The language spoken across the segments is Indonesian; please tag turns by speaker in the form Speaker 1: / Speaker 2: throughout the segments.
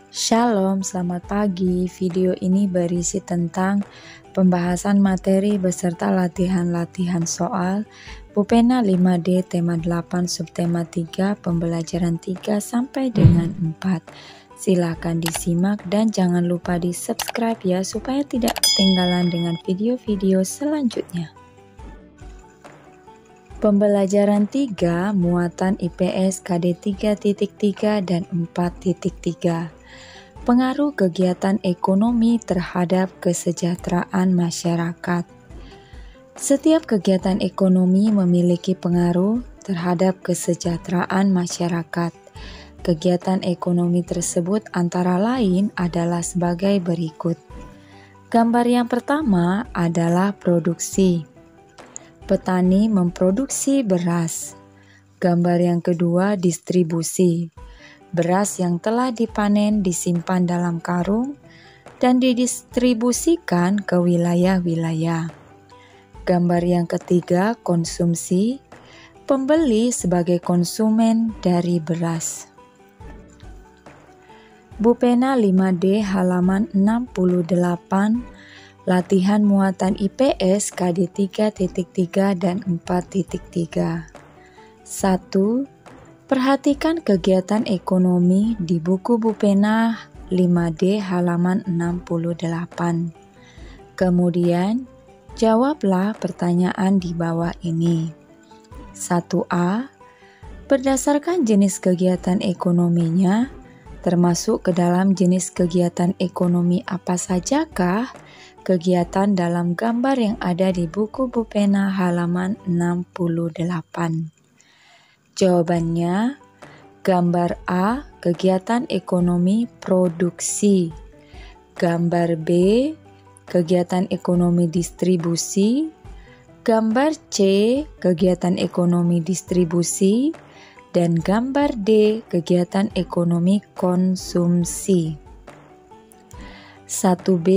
Speaker 1: Shalom, selamat pagi. Video ini berisi tentang pembahasan materi beserta latihan-latihan soal Pupena 5D tema 8 subtema 3 pembelajaran 3 sampai dengan 4. Silakan disimak dan jangan lupa di subscribe ya supaya tidak ketinggalan dengan video-video selanjutnya. Pembelajaran 3 muatan IPS KD 3.3 dan 4.3. Pengaruh kegiatan ekonomi terhadap kesejahteraan masyarakat. Setiap kegiatan ekonomi memiliki pengaruh terhadap kesejahteraan masyarakat. Kegiatan ekonomi tersebut antara lain adalah sebagai berikut. Gambar yang pertama adalah produksi. Petani memproduksi beras. Gambar yang kedua distribusi. Beras yang telah dipanen disimpan dalam karung dan didistribusikan ke wilayah-wilayah. Gambar yang ketiga konsumsi. Pembeli sebagai konsumen dari beras. Pupena 5D halaman 68. Latihan muatan IPS KD 3.3 dan 4.3. 1. Perhatikan kegiatan ekonomi di buku Pupena 5D halaman 68. Kemudian, jawablah pertanyaan di bawah ini. 1A. Berdasarkan jenis kegiatan ekonominya, termasuk ke dalam jenis kegiatan ekonomi apa sajakah kegiatan dalam gambar yang ada di buku Pupena halaman 68? Jawabannya, gambar A, kegiatan ekonomi produksi. Gambar B, kegiatan ekonomi distribusi. Gambar C, kegiatan ekonomi distribusi. Dan gambar D, kegiatan ekonomi konsumsi. 1B,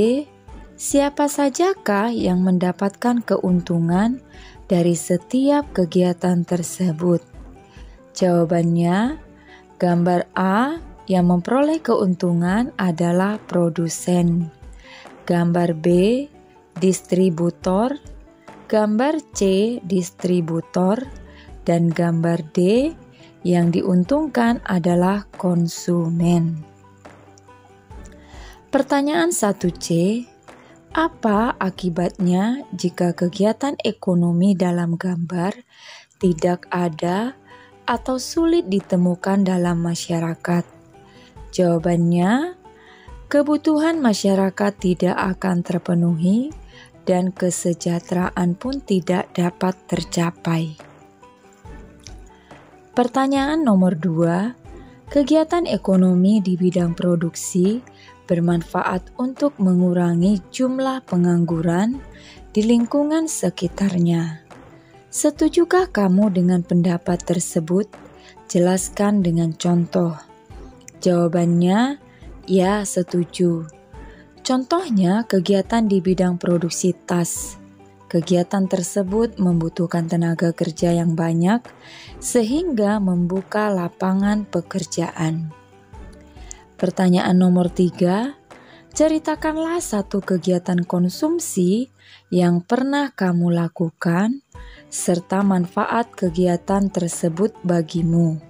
Speaker 1: siapa sajakah yang mendapatkan keuntungan dari setiap kegiatan tersebut? Jawabannya, gambar A yang memperoleh keuntungan adalah produsen. Gambar B, distributor. Gambar C, distributor. Dan gambar D yang diuntungkan adalah konsumen. Pertanyaan 1C. Apa akibatnya jika kegiatan ekonomi dalam gambar tidak ada atau sulit ditemukan dalam masyarakat? Jawabannya, kebutuhan masyarakat tidak akan terpenuhi dan kesejahteraan pun tidak dapat tercapai. Pertanyaan nomor 2. Kegiatan ekonomi di bidang produksi bermanfaat untuk mengurangi jumlah pengangguran di lingkungan sekitarnya. Setujukah kamu dengan pendapat tersebut? Jelaskan dengan contoh. Jawabannya, ya, setuju. Contohnya, kegiatan di bidang produksi tas. Kegiatan tersebut membutuhkan tenaga kerja yang banyak sehingga membuka lapangan pekerjaan. Pertanyaan nomor 3, ceritakanlah satu kegiatan konsumsi yang pernah kamu lakukan serta manfaat kegiatan tersebut bagimu.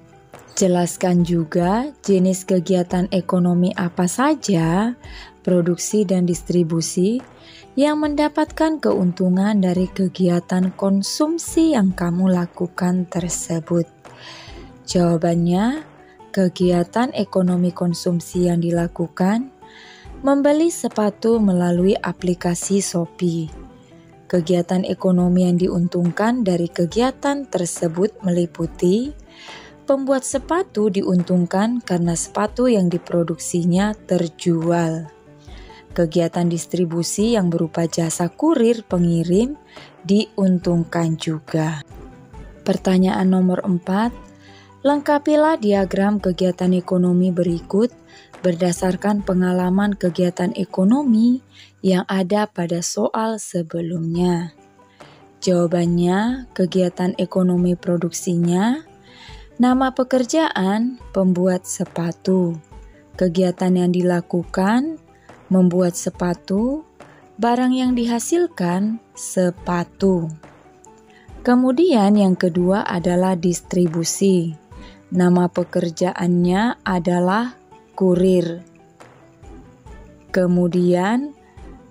Speaker 1: Jelaskan juga jenis kegiatan ekonomi apa saja, produksi dan distribusi, yang mendapatkan keuntungan dari kegiatan konsumsi yang kamu lakukan tersebut. Jawabannya, kegiatan ekonomi konsumsi yang dilakukan, membeli sepatu melalui aplikasi Shopee. Kegiatan ekonomi yang diuntungkan dari kegiatan tersebut meliputi pembuat sepatu diuntungkan karena sepatu yang diproduksinya terjual. Kegiatan distribusi yang berupa jasa kurir pengirim diuntungkan juga. Pertanyaan nomor 4. Lengkapilah diagram kegiatan ekonomi berikut berdasarkan pengalaman kegiatan ekonomi yang ada pada soal sebelumnya. Jawabannya, kegiatan ekonomi produksinya, nama pekerjaan, pembuat sepatu. kegiatan yang dilakukan, membuat sepatu, barang yang dihasilkan, sepatu. Kemudian yang kedua adalah distribusi. Nama pekerjaannya adalah kurir. Kemudian,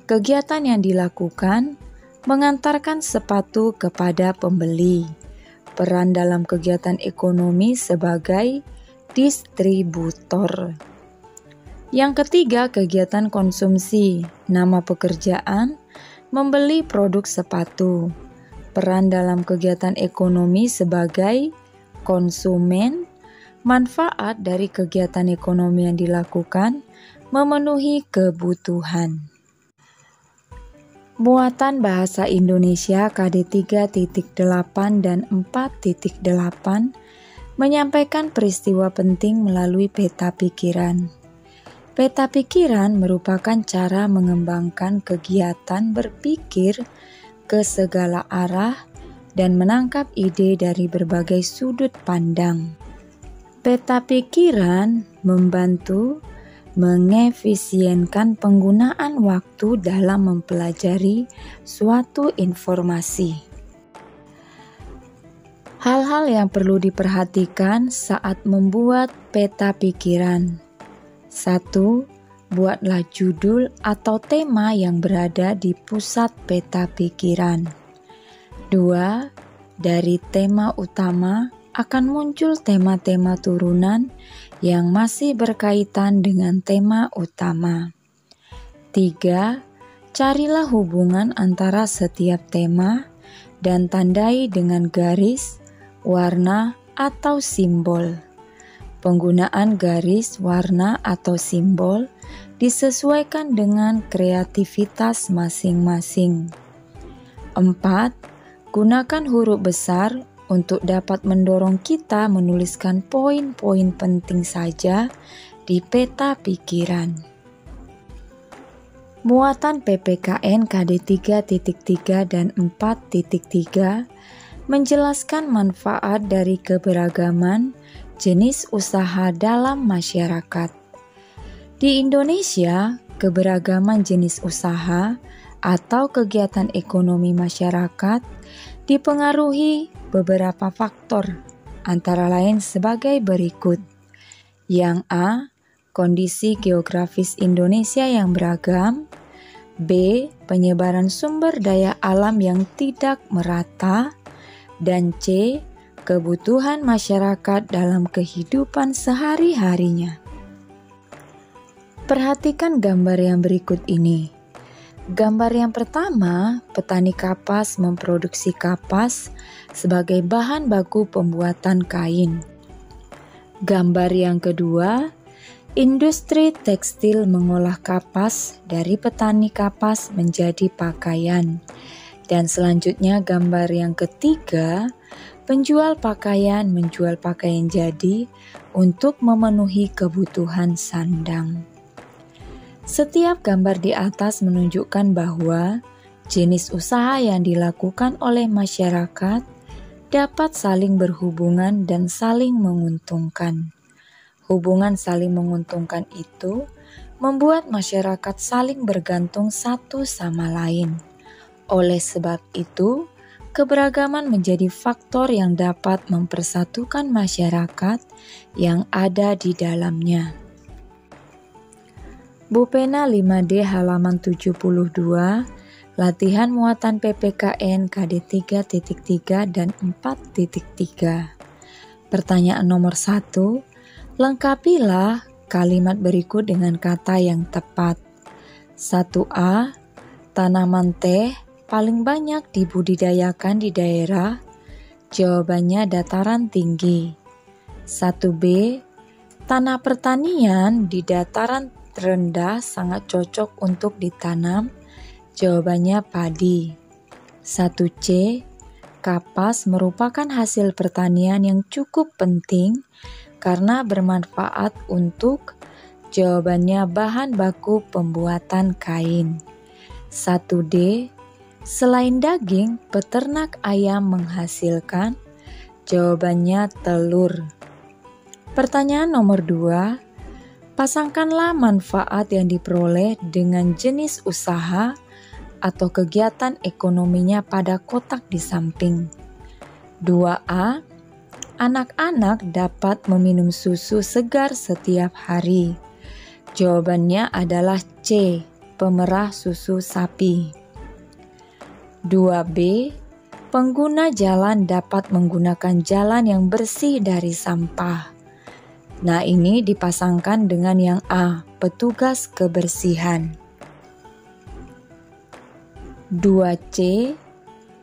Speaker 1: kegiatan yang dilakukan mengantarkan sepatu kepada pembeli. Peran dalam kegiatan ekonomi sebagai distributor. Yang ketiga, kegiatan konsumsi. Nama pekerjaan membeli produk sepatu. Peran dalam kegiatan ekonomi sebagai konsumen. Manfaat dari kegiatan ekonomi yang dilakukan memenuhi kebutuhan. Muatan Bahasa Indonesia KD 3.8 dan 4.8 menyampaikan peristiwa penting melalui peta pikiran. Peta pikiran merupakan cara mengembangkan kegiatan berpikir ke segala arah dan menangkap ide dari berbagai sudut pandang. Peta pikiran membantu mengefisienkan penggunaan waktu dalam mempelajari suatu informasi. Hal-hal yang perlu diperhatikan saat membuat peta pikiran. 1. Buatlah judul atau tema yang berada di pusat peta pikiran. 2. Dari tema utama akan muncul tema-tema turunan yang masih berkaitan dengan tema utama. 3. Carilah hubungan antara setiap tema dan tandai dengan garis, warna, atau simbol. Penggunaan garis, warna, atau simbol disesuaikan dengan kreativitas masing-masing. 4. Gunakan huruf besar untuk dapat mendorong kita menuliskan poin-poin penting saja di peta pikiran. Muatan PPKN KD 3.3 dan 4.3 menjelaskan manfaat dari keberagaman jenis usaha dalam masyarakat. Di Indonesia, keberagaman jenis usaha atau kegiatan ekonomi masyarakat dipengaruhi beberapa faktor, antara lain sebagai berikut. Yang A. Kondisi geografis Indonesia yang beragam. B. Penyebaran sumber daya alam yang tidak merata. Dan C. Kebutuhan masyarakat dalam kehidupan sehari-harinya. Perhatikan gambar yang berikut ini. Gambar yang pertama, petani kapas memproduksi kapas sebagai bahan baku pembuatan kain. Gambar yang kedua, industri tekstil mengolah kapas dari petani kapas menjadi pakaian. Dan selanjutnya gambar yang ketiga, penjual pakaian menjual pakaian jadi untuk memenuhi kebutuhan sandang. Setiap gambar di atas menunjukkan bahwa jenis usaha yang dilakukan oleh masyarakat dapat saling berhubungan dan saling menguntungkan. Hubungan saling menguntungkan itu membuat masyarakat saling bergantung satu sama lain. Oleh sebab itu, keberagaman menjadi faktor yang dapat mempersatukan masyarakat yang ada di dalamnya. Bupena 5D halaman 72, latihan muatan PPKN KD 3.3 dan 4.3. Pertanyaan nomor 1, lengkapilah kalimat berikut dengan kata yang tepat. 1A, tanaman teh paling banyak dibudidayakan di daerah. Jawabannya dataran tinggi. 1B, tanah pertanian di dataran rendah sangat cocok untuk ditanam. Jawabannya padi. 1C, kapas merupakan hasil pertanian yang cukup penting karena bermanfaat untuk. Jawabannya bahan baku pembuatan kain. 1D, selain daging, peternak ayam menghasilkan. Jawabannya telur. Pertanyaan nomor 2, Pasangkanlah manfaat yang diperoleh dengan jenis usaha atau kegiatan ekonominya pada kotak di samping. 2A. Anak-anak dapat meminum susu segar setiap hari. Jawabannya adalah C. Pemerah susu sapi. 2B. Pengguna jalan dapat menggunakan jalan yang bersih dari sampah. Nah, ini dipasangkan dengan yang A, petugas kebersihan. 2C.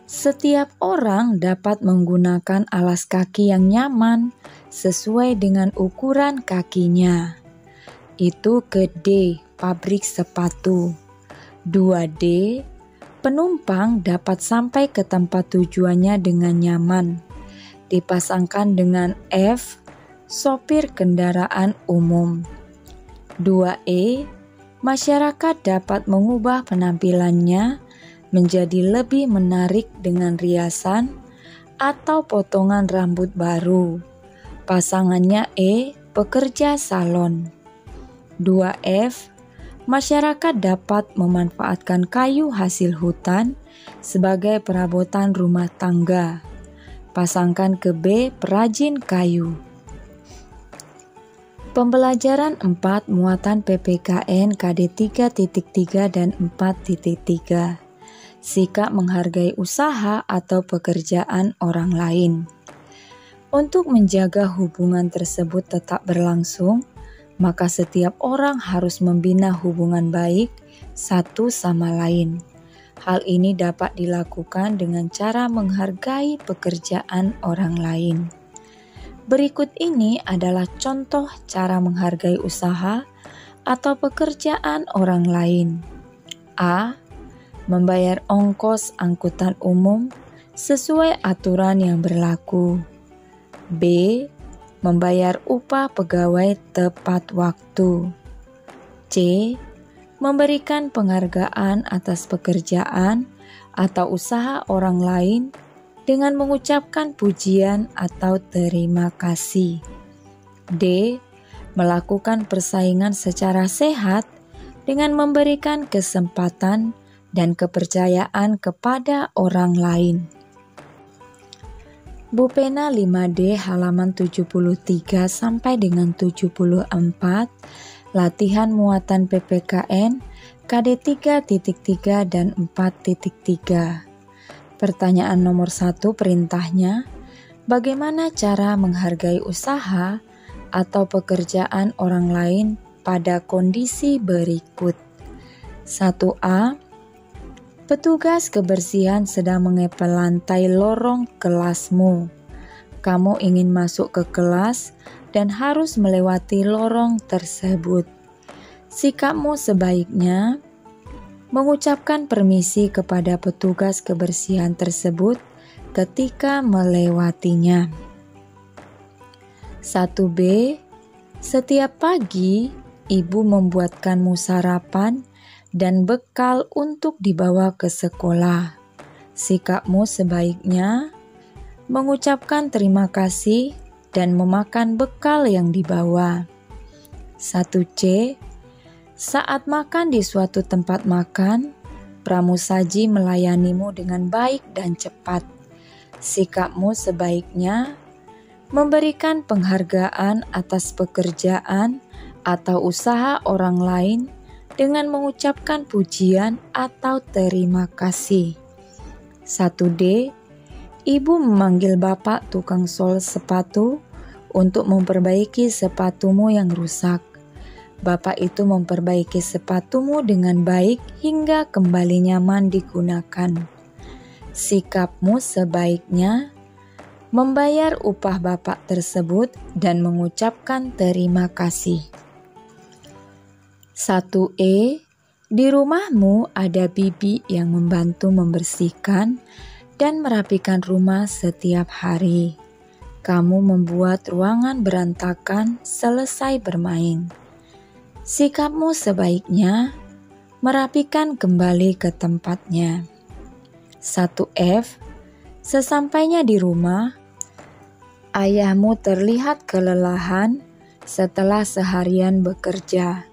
Speaker 1: Setiap orang dapat menggunakan alas kaki yang nyaman sesuai dengan ukuran kakinya. Itu ke D, pabrik sepatu. 2D. Penumpang dapat sampai ke tempat tujuannya dengan nyaman. Dipasangkan dengan F, sopir kendaraan umum. 2E. Masyarakat dapat mengubah penampilannya menjadi lebih menarik dengan riasan atau potongan rambut baru. Pasangannya E, pekerja salon. 2F. Masyarakat dapat memanfaatkan kayu hasil hutan sebagai perabotan rumah tangga. Pasangkan ke B, perajin kayu. Pembelajaran 4 muatan PPKN KD 3.3 dan 4.3. Sikap menghargai usaha atau pekerjaan orang lain. Untuk menjaga hubungan tersebut tetap berlangsung, maka setiap orang harus membina hubungan baik satu sama lain. Hal ini dapat dilakukan dengan cara menghargai pekerjaan orang lain. Berikut ini adalah contoh cara menghargai usaha atau pekerjaan orang lain. A. Membayar ongkos angkutan umum sesuai aturan yang berlaku. B. Membayar upah pegawai tepat waktu. C. Memberikan penghargaan atas pekerjaan atau usaha orang lain dengan mengucapkan pujian atau terima kasih. D. Melakukan persaingan secara sehat dengan memberikan kesempatan dan kepercayaan kepada orang lain. Bupena 5D halaman 73 sampai dengan 74, latihan muatan PPKN KD 3.3 dan 4.3. Pertanyaan nomor 1 perintahnya, bagaimana cara menghargai usaha atau pekerjaan orang lain pada kondisi berikut? 1A. Petugas kebersihan sedang mengepel lantai lorong kelasmu. Kamu ingin masuk ke kelas dan harus melewati lorong tersebut. Sikapmu sebaiknya mengucapkan permisi kepada petugas kebersihan tersebut ketika melewatinya. 1B. Setiap pagi, ibu membuatkanmu sarapan dan bekal untuk dibawa ke sekolah. Sikapmu sebaiknya mengucapkan terima kasih dan memakan bekal yang dibawa. 1C. Saat makan di suatu tempat makan, pramusaji melayanimu dengan baik dan cepat. Sikapmu sebaiknya memberikan penghargaan atas pekerjaan atau usaha orang lain dengan mengucapkan pujian atau terima kasih. 1D. Ibu memanggil bapak tukang sol sepatu untuk memperbaiki sepatumu yang rusak. Bapak itu memperbaiki sepatumu dengan baik hingga kembali nyaman digunakan. Sikapmu sebaiknya membayar upah bapak tersebut dan mengucapkan terima kasih. 1E. Di rumahmu ada bibi yang membantu membersihkan dan merapikan rumah setiap hari. Kamu membuat ruangan berantakan selesai bermain. Sikapmu sebaiknya merapikan kembali ke tempatnya. 1F. Sesampainya di rumah, ayahmu terlihat kelelahan setelah seharian bekerja.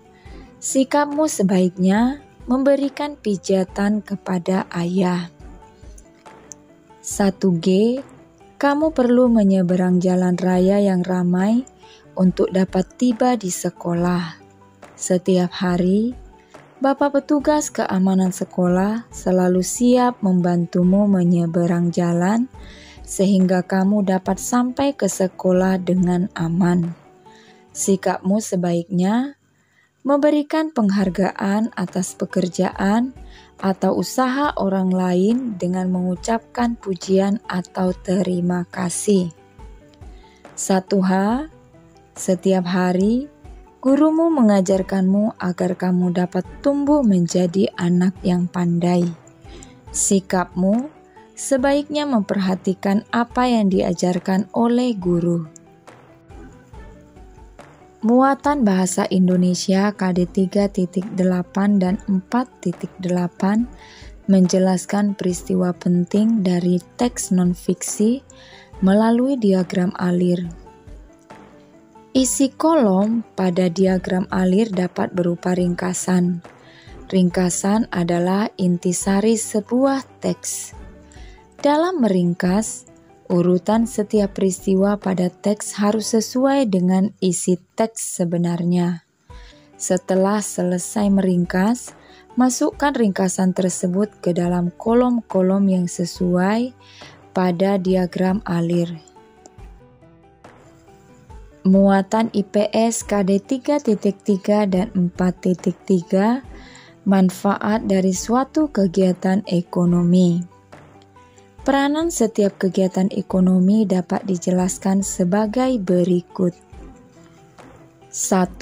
Speaker 1: Sikapmu sebaiknya memberikan pijatan kepada ayah. 1G. Kamu perlu menyeberang jalan raya yang ramai untuk dapat tiba di sekolah. Setiap hari, Bapak petugas keamanan sekolah selalu siap membantumu menyeberang jalan sehingga kamu dapat sampai ke sekolah dengan aman. Sikapmu sebaiknya memberikan penghargaan atas pekerjaan atau usaha orang lain dengan mengucapkan pujian atau terima kasih. 1H. Setiap hari, gurumu mengajarkanmu agar kamu dapat tumbuh menjadi anak yang pandai. Sikapmu sebaiknya memperhatikan apa yang diajarkan oleh guru. Muatan Bahasa Indonesia KD 3.8 dan 4.8 menjelaskan peristiwa penting dari teks non-fiksi melalui diagram alir. Isi kolom pada diagram alir dapat berupa ringkasan. Ringkasan adalah intisari sebuah teks. Dalam meringkas, urutan setiap peristiwa pada teks harus sesuai dengan isi teks sebenarnya. Setelah selesai meringkas, masukkan ringkasan tersebut ke dalam kolom-kolom yang sesuai pada diagram alir. Muatan IPS KD 3.3 dan 4.3 manfaat dari suatu kegiatan ekonomi. Peranan setiap kegiatan ekonomi dapat dijelaskan sebagai berikut. 1.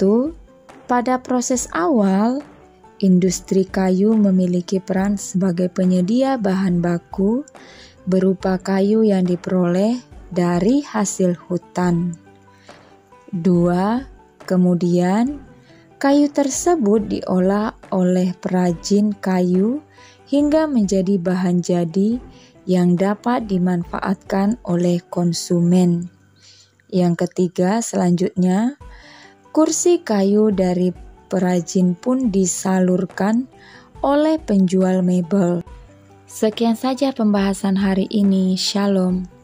Speaker 1: Pada proses awal, industri kayu memiliki peran sebagai penyedia bahan baku berupa kayu yang diperoleh dari hasil hutan. 2. Kemudian, kayu tersebut diolah oleh perajin kayu hingga menjadi bahan jadi yang dapat dimanfaatkan oleh konsumen. Yang ketiga, selanjutnya, kursi kayu dari perajin pun disalurkan oleh penjual mebel. Sekian saja pembahasan hari ini. Shalom.